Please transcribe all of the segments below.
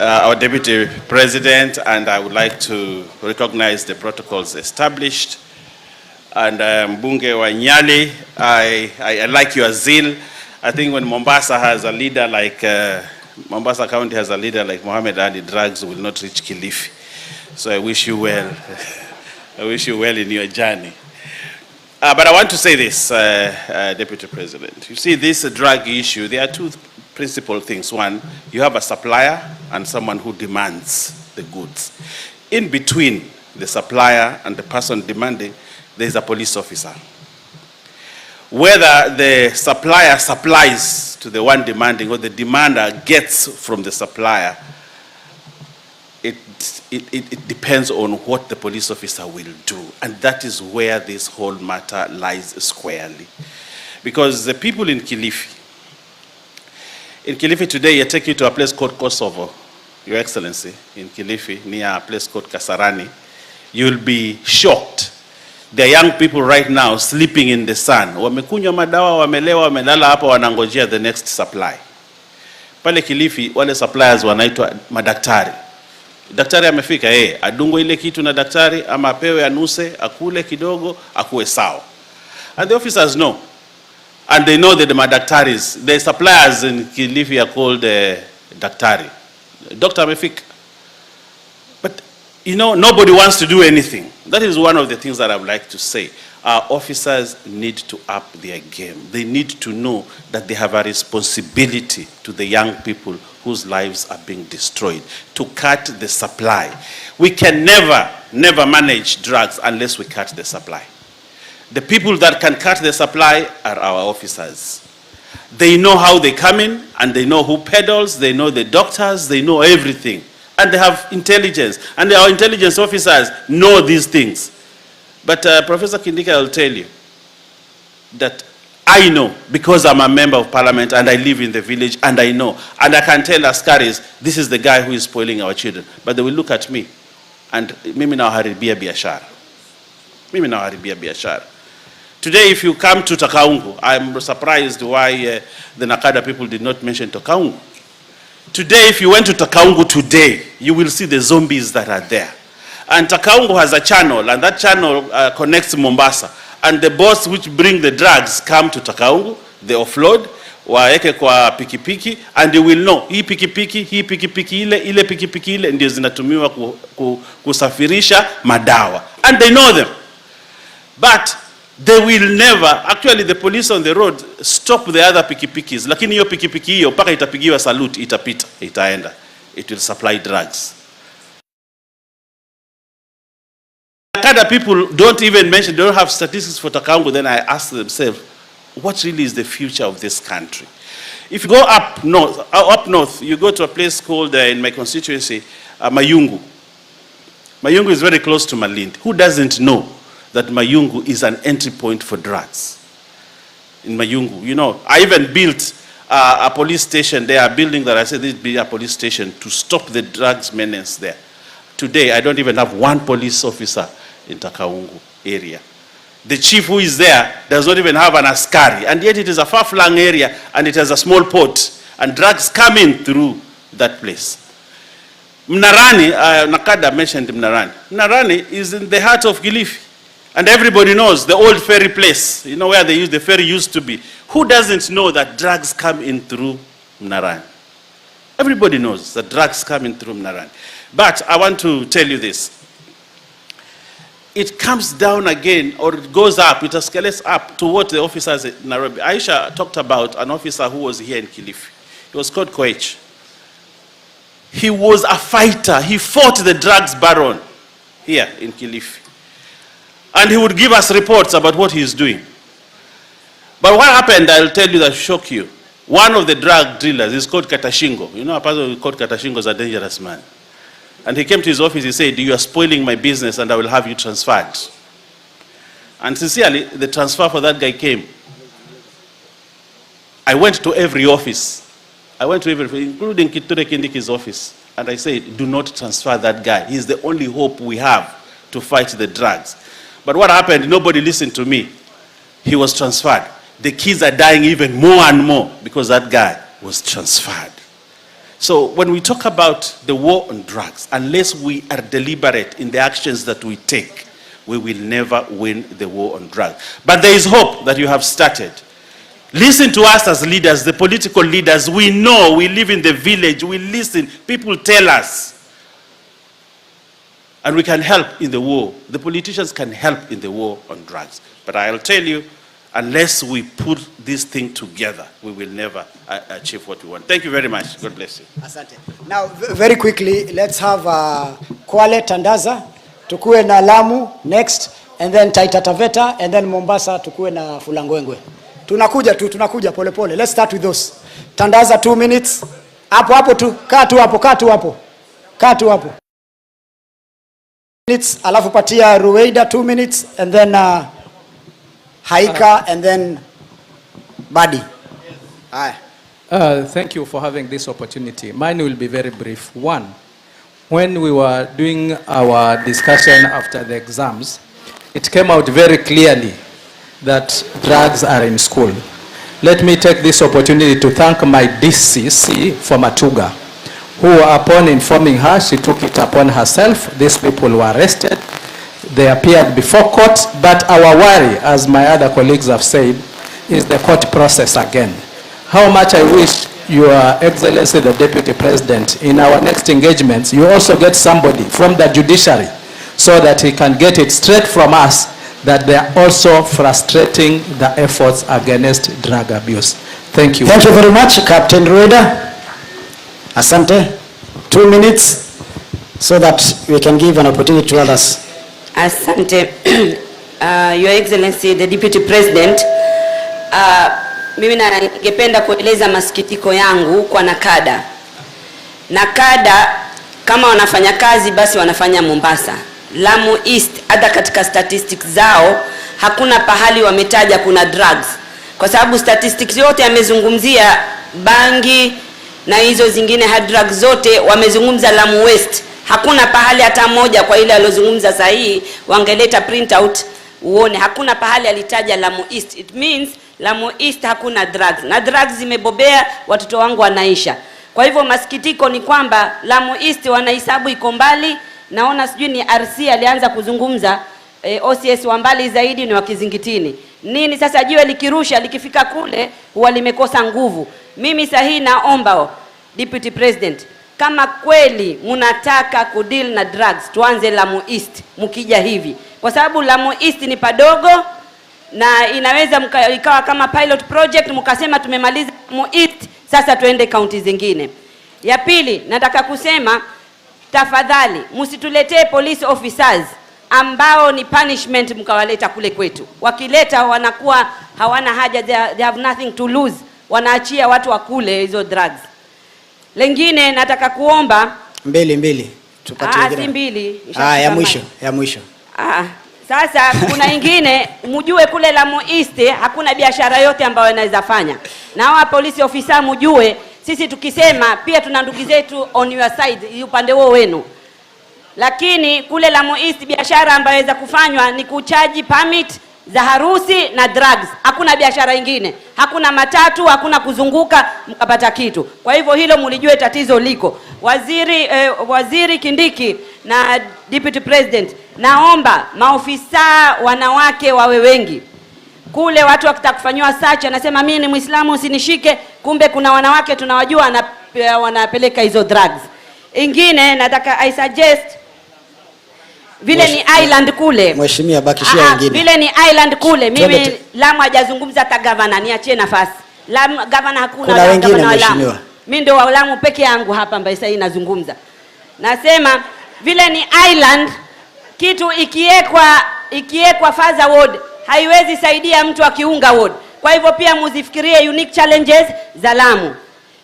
Our Deputy President, and I would like to recognize the protocols established. And Mbunge wa Nyali, I like your zeal. I think when Mombasa has a leader like, Mombasa County has a leader like Mohammed Ali, drugs will not reach Kilifi. So I wish you well. I wish you well in your journey. But I want to say this, Deputy President. You see, this drug issue, there are two principal things. One, you have a supplier and someone who demands the goods. In between the supplier and the person demanding, there is a police officer. Whether the supplier supplies to the one demanding or the demander gets from the supplier, it depends on what the police officer will do. And that is where this whole matter lies squarely. Because the people in Kilifi today, I take you to a place called Kosovo, Your Excellency, in Kilifi, near a place called Kasarani. You'll be shocked. There are young people right now sleeping in the sun. Wamekunywa madawa, wamelewa, wamelala hapa wanangojea the next supply. Pale Kilifi, wale suppliers wanaitwa madaktari. Daktari amefika, adungwe ile kitu na daktari, ama apewe anuse, akule kidogo, akuwe sawa. And the officers know. And they know that the madaktaris, the suppliers in Kilifi are called daktari. Doctor amefika. But, you know, nobody wants to do anything. That is one of the things that I would like to say. Our officers need to up their game. They need to know that they have a responsibility to the young people whose lives are being destroyed, to cut the supply. We can never manage drugs unless we cut the supply. The people that can cut the supply are our officers. They know how they come in, and they know who peddles, they know the doctors, they know everything. And they have intelligence. And our intelligence officers know these things. But Professor Kindika will tell you that I know, because I'm a member of parliament and I live in the village, and I know. And I can tell Askaris, this is the guy who is spoiling our children. But they will look at me and mimi na haribia biashara. Mimi na haribia biashara. Today, if you come to Takaungu, I'm surprised why the Nakada people did not mention Takaungu. Today, if you went to Takaungu today, you will see the zombies that are there. And Takaungu has a channel, and that channel connects Mombasa. And the boats which bring the drugs come to Takaungu, they offload, waeke kwa pikipiki, and you will know, hii pikipiki ile pikipiki ile, ndio zinatumiwa kusafirisha madawa. And they know them. But they will never, actually the police on the road stop the other pikipikis, lakini hiyo pikipiki hiyo paka itapigiwa salute, itapita, itaenda. It will supply drugs. Other people don't even mention, they don't have statistics for Takaungu. Then I ask themselves, what really is the future of this country? If you go up north, you go to a place called, in my constituency, Mayungu. Mayungu is very close to Malindi. Who doesn't know that Mayungu is an entry point for drugs? In Mayungu, you know, I even built a police station there, a building that I said this be a police station to stop the drugs menace there. Today, I don't even have one police officer in Takaungu area. The chief who is there does not even have an askari, and yet it is a far-flung area and it has a small port, and drugs come in through that place. Mnarani, Nakada mentioned Mnarani. Mnarani is in the heart of Kilifi, and everybody knows the old ferry place, you know where the ferry used to be. Who doesn't know that drugs come in through Mnarani? Everybody knows that drugs come in through Mnarani. But I want to tell you this. It comes down again, or it goes up, it escalates up to what the officers in Nairobi. Aisha talked about an officer who was here in Kilifi. He was called Koech. He was a fighter. He fought the drugs baron here in Kilifi. And he would give us reports about what he is doing. But what happened, I'll tell you that shock you. One of the drug dealers is called Katashingo. You know, a person called Katashingo is a dangerous man. And he came to his office, he said, you are spoiling my business and I will have you transferred. And sincerely, the transfer for that guy came. I went to every office. I went to every, including Kithure Kindiki's office. And I said, do not transfer that guy. He's the only hope we have to fight the drugs. But what happened, nobody listened to me. He was transferred. The kids are dying even more and more because that guy was transferred. So when we talk about the war on drugs, unless we are deliberate in the actions that we take, we will never win the war on drugs. But there is hope that you have started. Listen to us as leaders, the political leaders. We know, we live in the village, we listen, people tell us. And we can help in the war. The politicians can help in the war on drugs. But I'll tell you, unless we put this thing together, we will never achieve what we want. Thank you very much. God bless you. Asante. Now, very quickly, let's have Kwale Tandaza, tukue na Lamu next, and then Taita Taveta, and then Mombasa, tukue na Fulangwengwe. Tunakuja pole pole. Let's start with those. Tandaza 2 minutes. Hapo tu. Kaa tu hapo. Minutes, alafu patia Ruweida 2 minutes, and then Haika, and then Badi. Thank you for having this opportunity. Mine will be very brief. One, when we were doing our discussion after the exams, it came out very clearly that drugs are in school. Let me take this opportunity to thank my DCC for Matuga, who upon informing her, she took it upon herself. These people were arrested. They appeared before court, but our worry, as my other colleagues have said, is the court process again. How much I wish Your Excellency the Deputy President, in our next engagements, you also get somebody from the Judiciary so that he can get it straight from us that they are also frustrating the efforts against drug abuse. Thank you. Thank you very much, Captain Rueda. Asante. 2 minutes so that we can give an opportunity to others. Asante. Your Excellency the Deputy President, mimi ningependa kueleza masikitiko yangu kwa nakada. Nakada kama wanafanya kazi basi wanafanya Mombasa. Lamu East, hata katika statistics zao hakuna pahali wametaja kuna drugs, kwa sababu statistics yote yamezungumzia bangi na hizo zingine hard drugs zote wamezungumza Lamu West. Hakuna pahali hata moja, kwa ile alozungumza sahihi wangeleta printout uone, hakuna pahali alitaja Lamu East. It means Lamu East hakuna drugs, na drugs zimebobea, watoto wangu wanaisha. Kwa hivyo masikitiko ni kwamba Lamu East wanahesabu iko mbali. Naona sijui ni RC alianza kuzungumza OCS wa mbali zaidi ni wakizingitini. Nini sasa jiwe likirusha likifika kule huwa limekosa nguvu. Mimi sahihi naomba Deputy President, kama kweli mnataka kudeal na drugs, tuanze Lamu East mkija hivi. Kwa sababu Lamu East ni padogo na inaweza ikawa kama pilot project, mkasema tumemaliza Lamu East, sasa tuende county zingine. Ya pili, nataka kusema tafadhali msituletee police officers ambao ni punishment mkawaleta kule kwetu. Wakileta wanakuwa hawana haja, they have nothing to lose. Wanaachia watu wakule hizo drugs. Lengine nataka kuomba mbili tupatie wengine. Si mbili. Ya mwisho. Sasa kuna ingine mjue kule Lamu East hakuna biashara yote ambayo inaweza fanya. Na hawa police officer mjue sisi tukisema pia tuna ndugu zetu on your side upande wao wenu. Lakini kule Lamu East biashara ambayo inaweza kufanywa ni kuchaji permit za harusi na drugs. Hakuna biashara nyingine. Hakuna matatu, hakuna kuzunguka mkapata kitu. Kwa hivyo hilo mlijue tatizo liko. Waziri Kindiki na Deputy President, naomba maofisa wanawake wawe wengi. Kule watu wakitaka kufanywa search anasema mimi ni Muislamu usinishike, kumbe kuna wanawake tunawajua wanapeleka hizo drugs. Ingine nataka I suggest vile ni island kule. Mheshimiwa bakishia wengine. Vile ni island kule. Mimi Lamu hajazungumza hata governor, niachie nafasi. Lamu governor hakuna, kuna wengine mheshimiwa. Mimi ndio wa Lamu peke yangu hapa ambaye sasa ninazungumza. Nasema vile ni island, kitu ikiekwa Faza ward haiwezi saidia mtu akiunga ward. Kwa hivyo pia muzifikirie unique challenges za Lamu.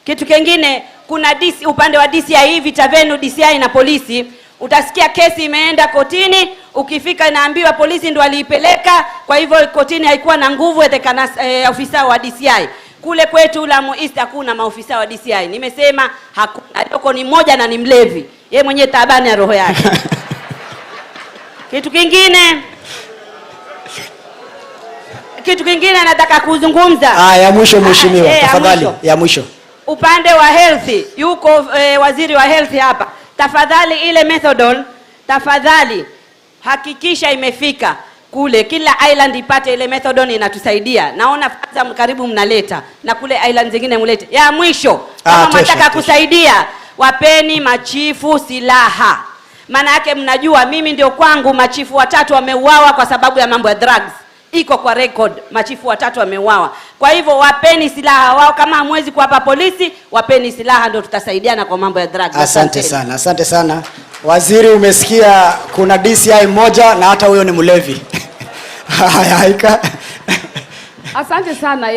Kitu kingine, kuna upande wa DCI vita venu DCI na polisi, utasikia kesi imeenda kotini, ukifika inaambiwa polisi ndio aliipeleka, kwa hivyo kotini haikuwa na nguvu etekana ofisa wa DCI. Kule kwetu Lamu East hakuna maofisa wa DCI. Nimesema hakuna. Yuko ni mmoja na ni mlevi. Yeye mwenyewe taabani ya roho yake. Kitu kingine nataka kuzungumza. Ya mwisho mheshimiwa, tafadhali. Ya mwisho. upande wa health yuko waziri wa health hapa. Tafadhali ile methadone, tafadhali hakikisha imefika kule, kila island ipate ile methadone, inatusaidia. Naona kwanza karibu mnaleta na kule island zingine mlete. Ya mwisho, kama mnataka kusaidia, wapeni machifu silaha. Maana yake mnajua mimi ndio kwangu machifu 3 wameuawa kwa sababu ya mambo ya drugs. Iko kwa record, machifu 3 wameuawa. Kwa hivyo wapeni silaha wao, kama hamwezi kuwapa polisi, wapeni silaha, ndio tutasaidiana kwa mambo ya drugs. Asante sana, asante sana. Waziri, umesikia kuna DCI moja na hata huyo ni mlevi. Asante sana.